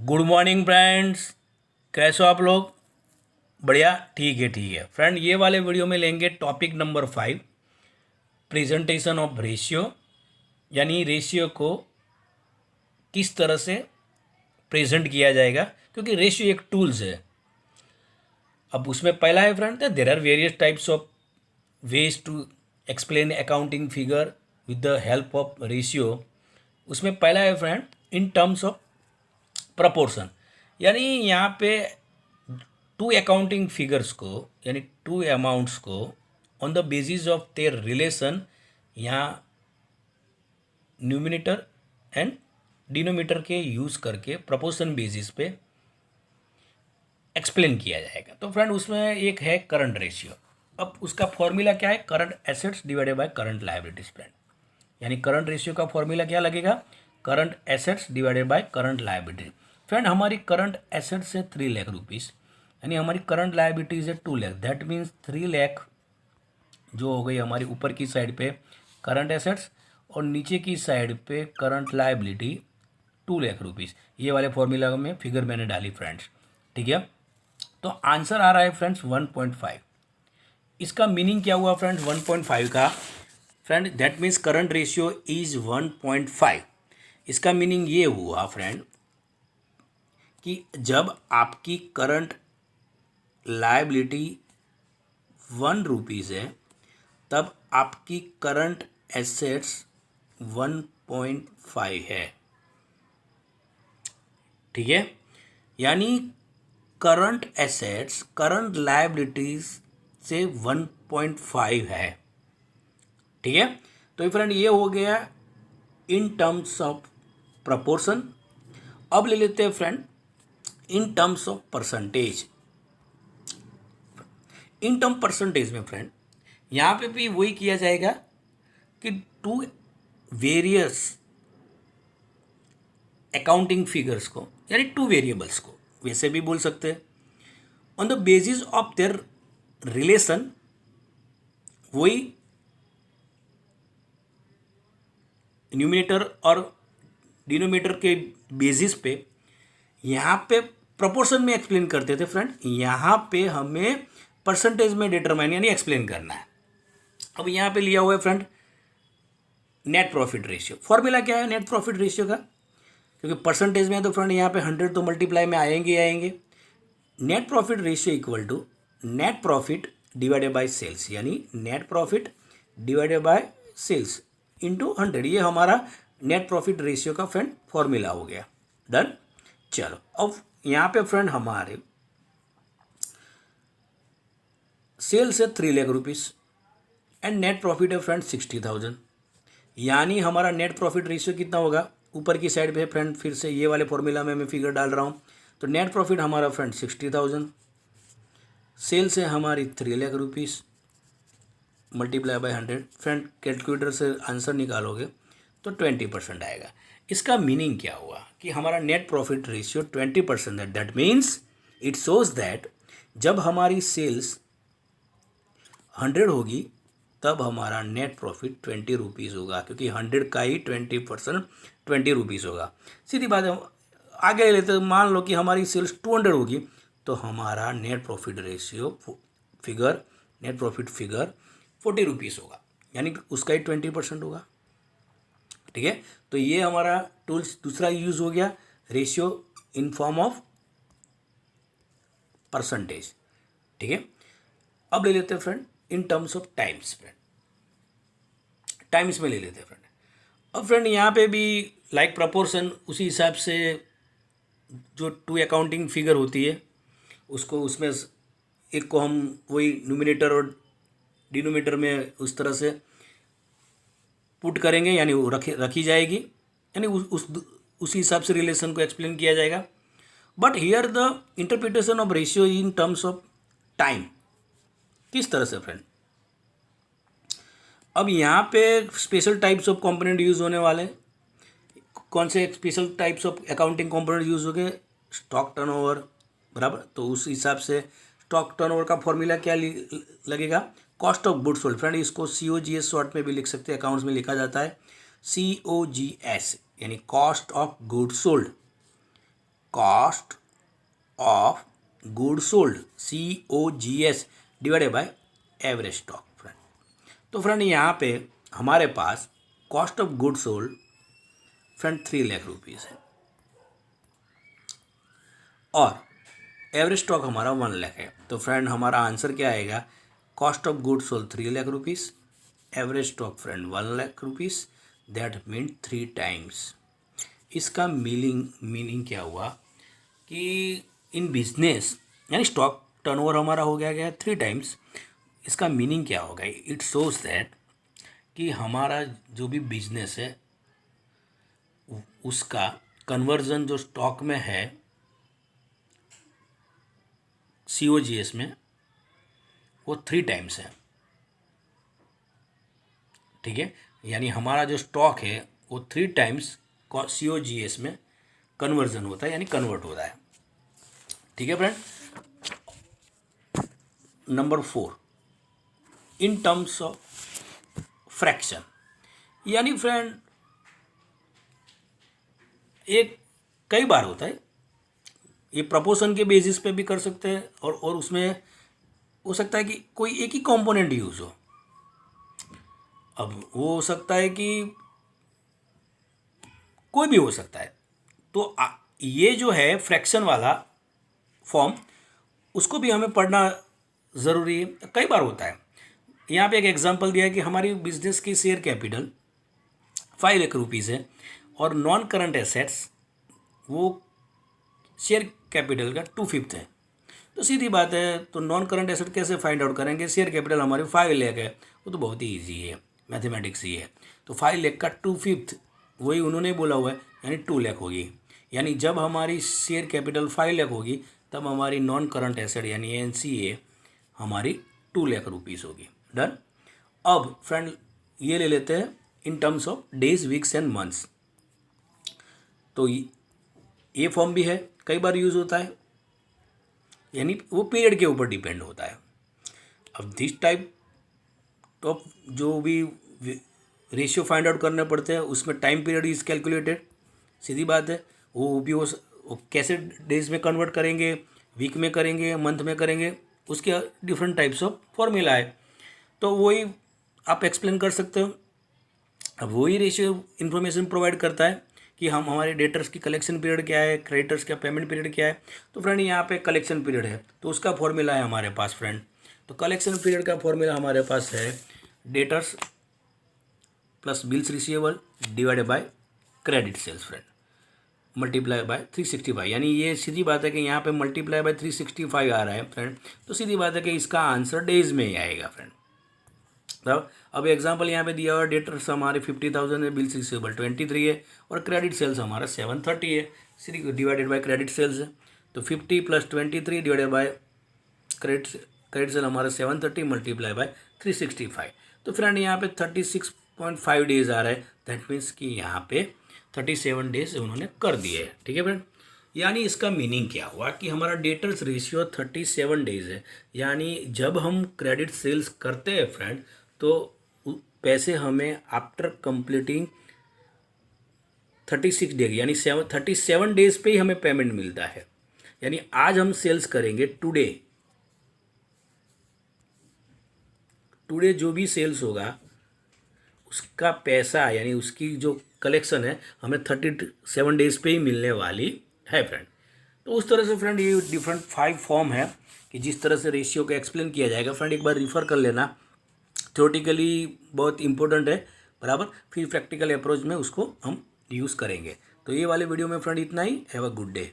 Good morning friends. कैसे हो आप लोग? बढ़िया, ठीक है फ्रेंड। ये वाले वीडियो में लेंगे topic number 5, presentation of ratio, यानी रेशियो को किस तरह से प्रेजेंट किया जाएगा, क्योंकि रेशियो एक टूल्स है। अब उसमें पहला है friend, there are various types of ways to explain accounting figure with the help of ratio. उसमें पहला है friend, in terms of proportion, यानी यहाँ पे टू अकाउंटिंग फिगर्स को, यानी टू अमाउंट्स को on the basis of their relation, यहाँ न्यूमिनेटर एंड डिनोमिनेटर के यूज़ करके प्रपोर्शन बेसिस पे एक्सप्लेन किया जाएगा। तो फ्रेंड उसमें एक है करंट रेशियो। अब उसका फॉर्मूला क्या है? Current assets divided by current liabilities friend. यानी करंट रेशियो का फॉर्मूला क्या लगेगा? Current assets divided by current liability. Friend हमारी करंट एसेट्स है 3 लाख रुपीज़, यानी हमारी करंट लायबिलिटीज है 2 लाख। दैट मीन्स 3 लाख जो हो गई हमारी ऊपर की साइड पे करंट एसेट्स और नीचे की साइड पे करंट लायबिलिटी 2 लाख रुपीज़। ये वाले फॉर्मूला में फिगर मैंने डाली फ्रेंड्स, ठीक है। तो आंसर आ रहा है फ्रेंड्स 1.5। इसका मीनिंग क्या हुआ फ्रेंड्स 1.5 का? Friend that means current ratio is 1.5। इसका मीनिंग ये हुआ फ्रेंड कि जब आपकी करंट लायबिलिटी 1 रुपीज़ है, तब आपकी करंट एसेट्स 1.5 है, ठीक है। यानी करंट एसेट्स करंट लायबिलिटीज से 1.5 है, ठीक है। तो फ्रेंड ये हो गया इन टर्म्स ऑफ प्रपोर्शन। अब ले लेते हैं friend in terms of percentage. In term percentage में फ्रेंड यहाँ पे भी वही किया जाएगा कि टू वेरियस अकाउंटिंग फिगर्स को, यानी टू वेरिएबल्स को वैसे भी बोल सकते हैं, on the basis of their relation, वही न्यूमिनेटर और डिनोमिनेटर के बेसिस पे यहाँ पे प्रोपोर्शन में एक्सप्लेन करते थे फ्रेंड। यहाँ पे हमें परसेंटेज में डिटरमाइन यानी एक्सप्लेन करना है। अब यहाँ पे लिया हुआ है friend net profit ratio. Formula क्या है नेट प्रॉफिट रेशियो का? क्योंकि परसेंटेज में है तो फ्रेंड यहाँ पे 100 तो मल्टीप्लाई में आएंगे ही आएंगे। Net profit ratio equal to net profit divided by sales, यानी net profit divided by sales into 100। ये हमारा नेट प्रॉफिट रेशियो का फ्रेंड फॉर्मूला हो गया। डन। चलो अब यहाँ पे फ्रेंड हमारे सेल्स है 3 lakh rupees and net profit है फ्रेंड 60,000। यानी हमारा नेट प्रॉफिट रेशियो कितना होगा? ऊपर की साइड पे फ्रेंड फिर से ये वाले फॉर्मूला में मैं फिगर डाल रहा हूँ। तो नेट प्रॉफिट हमारा फ्रेंड 60,000, सेल्स है हमारी 3 lakh rupees multiply by 100। Friend calculator से आंसर निकालोगे तो 20% आएगा। इसका मीनिंग क्या हुआ कि हमारा नेट प्रॉफिट रेशियो 20% है। That means it shows that जब हमारी सेल्स 100 होगी तब हमारा नेट प्रॉफिट 20 रुपीज़ होगा, क्योंकि 100 का ही 20% 20 रुपीज़ होगा। सीधी बात है। आगे ले लेते, मान लो कि हमारी सेल्स 200 होगी तो हमारा net profit ratio figure, net profit figure 40 rupees होगा, यानी उसका ही 20% होगा, ठीक है। तो ये हमारा टूल्स दूसरा यूज़ हो गया, ratio in form of percentage, ठीक है। अब ले लेते हैं friend in terms of times. Friend times में ले लेते हैं फ्रेंड। अब फ्रेंड यहाँ पे भी लाइक प्रपोर्शन उसी हिसाब से जो टू अकाउंटिंग फिगर होती है उसको, उसमें एक को हम वही न्यूमिनेटर और डिनोमिनेटर में उस तरह से पुट करेंगे, यानी वो रखी जाएगी, यानी उसी हिसाब से रिलेशन को एक्सप्लेन किया जाएगा। But here the interpretation of ratio in terms of time, किस तरह से फ्रेंड? अब यहाँ पे special types of component use होने वाले। कौन से special types of accounting component use हो गए? स्टॉक टर्नओवर, बराबर। तो उस हिसाब से स्टॉक टर्नओवर का फॉर्मूला क्या लगेगा? Cost of goods sold. Friend इसको COGS शॉर्ट में भी लिख सकते हैं, अकाउंट्स में लिखा जाता है COGS, यानी cost of goods sold. Cost of good sold COGS divided by average stock friend. तो फ्रेंड यहाँ पे हमारे पास cost of good sold friend 3 lakh rupees है और एवरेज स्टॉक हमारा 1 लाख है। तो फ्रेंड हमारा आंसर क्या आएगा, cost of good sold 3 lakh rupees, average stock friend 1 lakh rupees, that mean 3 times. इसका मीनिंग क्या हुआ कि इन बिजनेस यानी स्टॉक टर्नओवर हमारा हो गया 3 टाइम्स। इसका मीनिंग क्या होगा, इट शोज दैट कि हमारा जो भी बिजनेस है उसका कन्वर्जन जो स्टॉक में है COGS में वो 3 टाइम्स है। ठीक है, यानी हमारा जो स्टॉक है वो 3 टाइम्स COGS में कन्वर्जन होता है यानी कन्वर्ट होता है। ठीक है friend. Number 4, in terms of fraction, यानी फ्रेंड एक कई बार होता है, ये प्रपोर्शन के बेसिस पे भी कर सकते हैं और उसमें हो सकता है कि कोई एक ही कंपोनेंट यूज हो। अब वो हो सकता है कि कोई भी हो सकता है। तो ये जो है फ्रैक्शन वाला फॉर्म, उसको भी हमें पढ़ना ज़रूरी है। कई बार होता है, यहाँ पे एक एग्जांपल दिया है कि हमारी बिजनेस की शेयर कैपिटल 5 लाख रुपीज़ है और नॉन करंट एसेट्स वो शेयर कैपिटल का 2/5 है। तो सीधी बात है, तो नॉन करंट एसेट कैसे फाइंड आउट करेंगे, शेयर कैपिटल हमारी 5 लाख है, वो तो बहुत ही ईजी है, मैथमेटिक्स ही है। तो 5 लाख का 2/5 वही उन्होंने बोला हुआ है यानी 2 लाख होगी। यानी जब हमारी शेयर कैपिटल 5 लाख होगी तब हमारी नॉन करंट एसेट यानी NCA हमारी 2 लाख रुपीज़ होगी। डन। अब फ्रेंड ये ले लेते हैं इन terms of days, weeks and months. तो ये फॉर्म भी है, कई बार यूज़ होता है, यानी वो पीरियड के ऊपर डिपेंड होता है। अब दिस टाइप ऑफ जो भी रेशियो फाइंड आउट करने पड़ते हैं उसमें टाइम पीरियड इज कैलकुलेटेड। सीधी बात है, वो कैसे डेज में कन्वर्ट करेंगे, वीक में करेंगे, मंथ में करेंगे, उसके डिफरेंट टाइप्स ऑफ फॉर्मूला है। तो वही आप एक्सप्लेन कर सकते हो। अब वही रेशियो इन्फॉर्मेशन प्रोवाइड करता है कि हम हमारे डेटर्स की कलेक्शन पीरियड क्या है, क्रेडिटर्स का पेमेंट पीरियड क्या है। तो फ्रेंड यहाँ पे कलेक्शन पीरियड है तो उसका फॉर्मूला है हमारे पास फ्रेंड। तो कलेक्शन पीरियड का फॉर्मूला हमारे पास है debtors plus bills receivable divided by credit sales friend multiply by 365। यानी ये सीधी बात है कि यहाँ पे मल्टीप्लाई बाय 365 आ रहा है फ्रेंड। तो सीधी बात है कि इसका आंसर डेज में ही आएगा फ्रेंड। अब एग्जांपल यहाँ पे दिया हुआ, डेटर्स हमारे 50,000 है, बिल्स रिसीवेबल 23 है और क्रेडिट सेल्स हमारा 730 है, सीधी डिवाइडेड बाय क्रेडिट सेल्स है। तो 50 + 23 डिवाइडेड बाय क्रेडिट सेल हमारा 730 मल्टीप्लाई बाय 365। तो फ्रेंड यहाँ पे 36.5 डेज आ रहा है। दैट मीन्स कि यहाँ पे 37 डेज उन्होंने कर दिए है। ठीक है फ्रेंड। यानी इसका मीनिंग क्या हुआ कि हमारा डेटर्स रेशियो 37 डेज है। यानी जब हम क्रेडिट सेल्स करते हैं फ्रेंड तो पैसे हमें आफ्टर कंप्लीटिंग 36 डेज यानी 37 डेज पे ही हमें पेमेंट मिलता है। यानी आज हम सेल्स करेंगे टुडे जो भी सेल्स होगा उसका पैसा यानी उसकी जो कलेक्शन है हमें 37 डेज पे ही मिलने वाली है फ्रेंड। तो उस तरह से फ्रेंड ये डिफरेंट 5 फॉर्म है कि जिस तरह से रेशियो का एक्सप्लेन किया जाएगा। फ्रेंड एक बार रिफ़र कर लेना, थ्योरेटिकली बहुत इंपॉर्टेंट है बराबर, फिर प्रैक्टिकल अप्रोच में उसको हम यूज़ करेंगे। तो ये वाले वीडियो में फ्रेंड इतना ही। Have a good day.